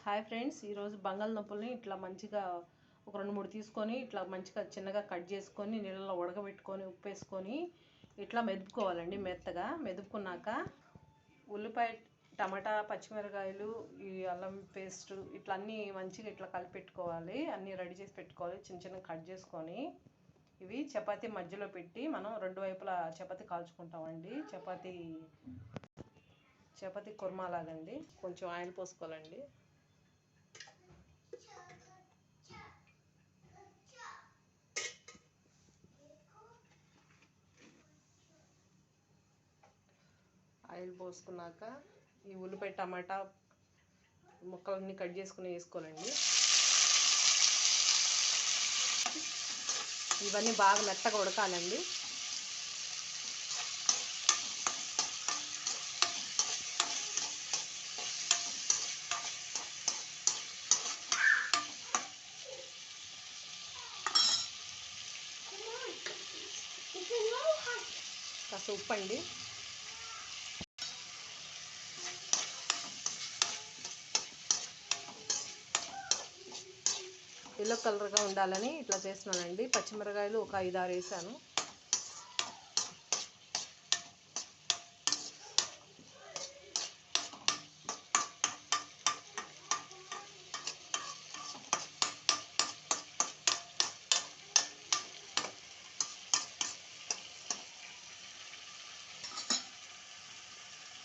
Hi friends, ఈరోజు బంగాళదుంపల్ని ఇట్లా మంచిగా ఒక 2-3 తీసుకొని ఇట్లా మంచిగా చిన్నగా కట్ చేసుకొని నీళ్ళలో ఉడకబెట్టుకొని ఉప్పు వేసుకొని ఇట్లా మెదుపుకోవాలండి. మెత్తగా మెదుపుకున్నాక ఉల్లిపాయ, టమాటా, పచ్చిమిరకాయలు, ఈ అల్లం పేస్ట్ ఇట్లా అన్నీ మంచిగా ఇట్లా కలిపి పెట్టుకోవాలి. అన్నీ రెడీ చేసి పెట్టుకోవాలి. చిన్న చిన్న కట్ చేసుకొని ఇవి చపాతీ మధ్యలో పెట్టి మనం రెండు వైపులా చపాతీ కాల్చుకుంటామండి. చపాతీ కుర్మా లాగండి. కొంచెం ఆయిల్ పోసుకోవాలండి. ఆయిల్ పోసుకున్నాక ఈ ఉల్లిపాయ, టమాటా ముక్కలన్నీ కట్ చేసుకుని వేసుకోవాలండి. ఇవన్నీ బాగా మెత్తగా ఉడకాలండి. కాస్త ఉప్పు అండి. ఎల్లో కలర్గా ఉండాలని ఇట్లా చేస్తున్నానండి. పచ్చిమిరకాయలు ఒక 5-6 వేసాను.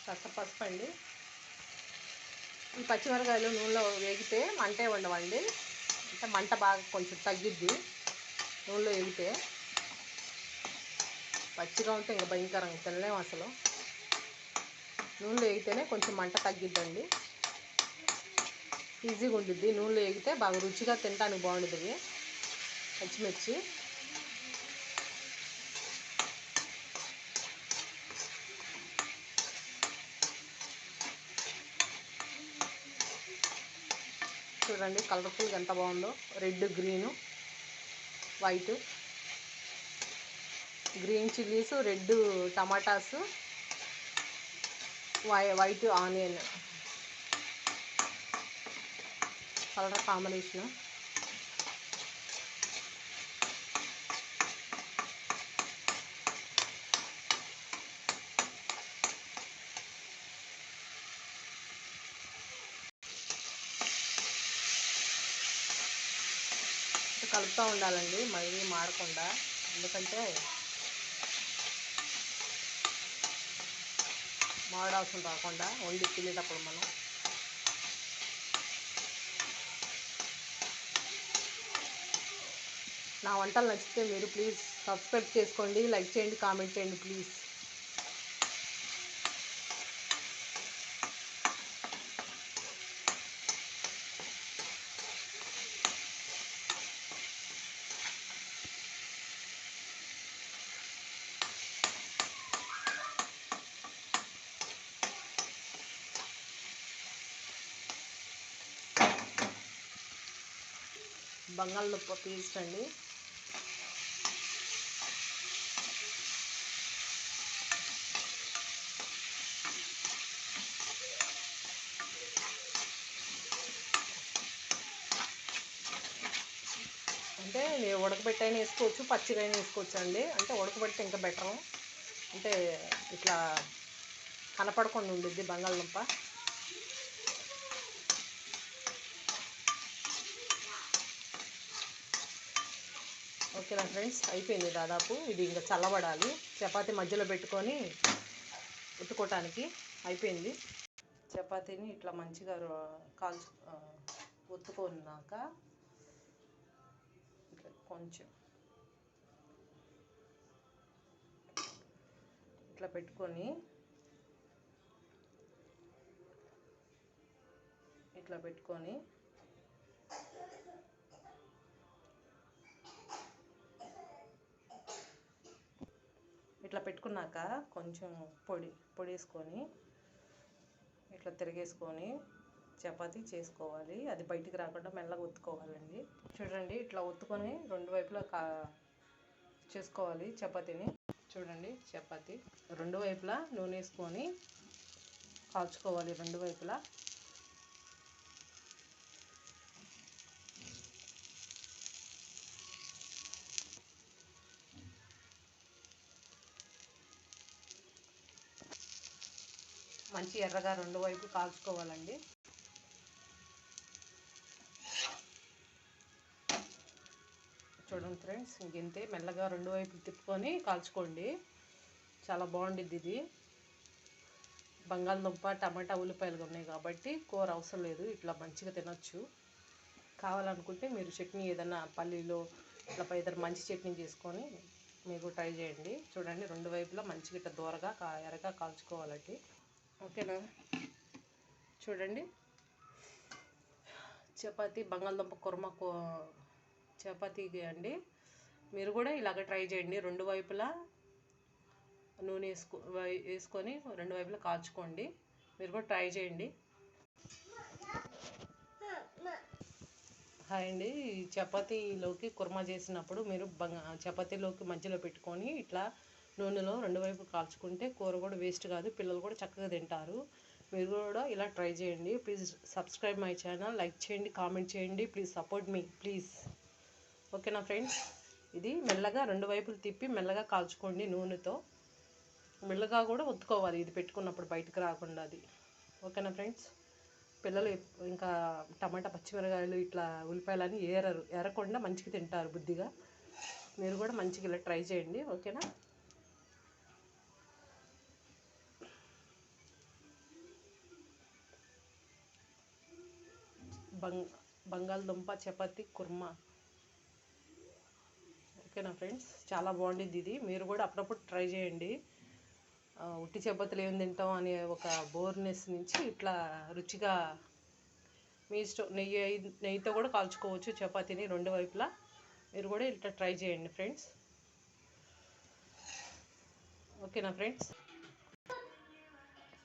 కాస్త పసుపు అండి. ఈ పచ్చిమిరకాయలు నూనెలో వేగితే మంటే ఉండవండి. అంటే మంట బాగా కొంచెం తగ్గిద్ది నూనెలో వేగితే. పచ్చిగా ఉంటే ఇంకా భయంకరంగా తినలేము అసలు. నూనెలో వేగితేనే కొంచెం మంట తగ్గిద్దండి. ఈజీగా ఉండిద్ది. నూనెలో వేగితే బాగా రుచిగా తినడానికి బాగుంటుంది. పచ్చిమిర్చి చూడండి, కలర్ఫుల్గా ఎంత బాగుందో. Red, green, white, green chillies, red tomatoes, white onion colour combination. కలుపుతూ ఉండాలండి, మళ్ళీ మాడకుండా. ఎందుకంటే మాడవసం రాకుండా వండి తినేటప్పుడు మనం. నా వంటలు నచ్చితే మీరు ప్లీజ్ సబ్స్క్రైబ్ చేసుకోండి, లైక్ చేయండి, కామెంట్ చేయండి ప్లీజ్. బంగాళదుంప పేస్ట్ అండి. అంటే మీరు ఉడకబెట్టైనా వేసుకోవచ్చు, పచ్చిగా అయినా వేసుకోవచ్చు అండి. అంటే ఉడకబెడితే ఇంకా బెటరు. అంటే ఇట్లా కనపడకుండా ఉండిద్ది బంగాళదుంప. ఓకేనా ఫ్రెండ్స్, అయిపోయింది దాదాపు. ఇది ఇంకా చల్లబడాలి. చపాతీ మధ్యలో పెట్టుకొని ఉత్తుకోవటానికి అయిపోయింది. చపాతీని ఇట్లా మంచిగా ఒత్తుకున్నాక ఇట్లా కొంచెం ఇట్లా పెట్టుకొని ఇట్లా పెట్టుకున్నాక కొంచెం పొడి వేసుకొని ఇట్లా తిరిగేసుకొని చపాతీ చేసుకోవాలి. అది బయటికి రాకుండా మెల్లగా ఒత్తుకోవాలండి. చూడండి, ఇట్లా ఒత్తుకొని రెండు వైపులా చేసుకోవాలి చపాతీని. చూడండి, చపాతీ రెండు వైపులా నూనె వేసుకొని కాల్చుకోవాలి. రెండు వైపులా మంచి ఎర్రగా రెండు వైపులు కాల్చుకోవాలండి. చూడండి ఫ్రెండ్స్, ఇంతే మెల్లగా రెండు వైపులు తిప్పుకొని కాల్చుకోండి. చాలా బాగుండిద్ది ఇది. బంగాళదుంప, టమాటా, ఉల్లిపాయలు ఉన్నాయి కాబట్టి కూర అవసరం లేదు, ఇట్లా మంచిగా తినొచ్చు. కావాలనుకుంటే మీరు చట్నీ ఏదైనా పల్లీలో ఇట్లా ఏదైనా మంచి చట్నీ చేసుకొని మీకు ట్రై చేయండి. చూడండి రెండు వైపులా మంచిగా ఇట్లా దూరగా ఎర్రగా కాల్చుకోవాలండి. ఓకేనా? చూడండి చపాతీ బంగాళదుంప కుర్మా చపాతీకి అండి. మీరు కూడా ఇలాగ ట్రై చేయండి. రెండు వైపులా నూనె వేసుకొని రెండు వైపులా కాల్చుకోండి. మీరు కూడా ట్రై చేయండి. హాయ్ అండి. చపాతీలోకి కుర్మా చేసినప్పుడు మీరు చపాతీలోకి మధ్యలో పెట్టుకొని ఇట్లా నూనెలో రెండు వైపు కాల్చుకుంటే కూర కూడా వేస్ట్ కాదు, పిల్లలు కూడా చక్కగా తింటారు. మీరు కూడా ఇలా ట్రై చేయండి. Please subscribe my channel, like చేయండి, కామెంట్ చేయండి. Please support me please. ఓకేనా ఫ్రెండ్స్? ఇది మెల్లగా రెండు వైపులు తిప్పి మెల్లగా కాల్చుకోండి నూనెతో. మెల్లగా కూడా ఒత్తుకోవాలి ఇది పెట్టుకున్నప్పుడు, బయటకు రాకుండా అది. ఓకేనా ఫ్రెండ్స్? పిల్లలు ఇంకా టమాటా, పచ్చిమిరకాయలు ఇట్లా ఉల్లిపాయలు అని ఏరకుండా మంచిగా తింటారు బుద్ధిగా. మీరు కూడా మంచిగా ఇలా ట్రై చేయండి. ఓకేనా? బంగాళదుంప చపాతీ కుర్మా. ఓకేనా ఫ్రెండ్స్? చాలా బాగుండిద్ది ఇది. మీరు కూడా అప్పుడప్పుడు ట్రై చేయండి. ఉట్టి చపాతీలు ఏం తింటాం అనే ఒక బోర్నెస్ నుంచి ఇట్లా రుచిగా మీ ఇష్టం. నెయ్యితో కూడా కాల్చుకోవచ్చు చపాతీని రెండు వైపులా. మీరు కూడా ఇట్లా ట్రై చేయండి ఫ్రెండ్స్. ఓకేనా ఫ్రెండ్స్?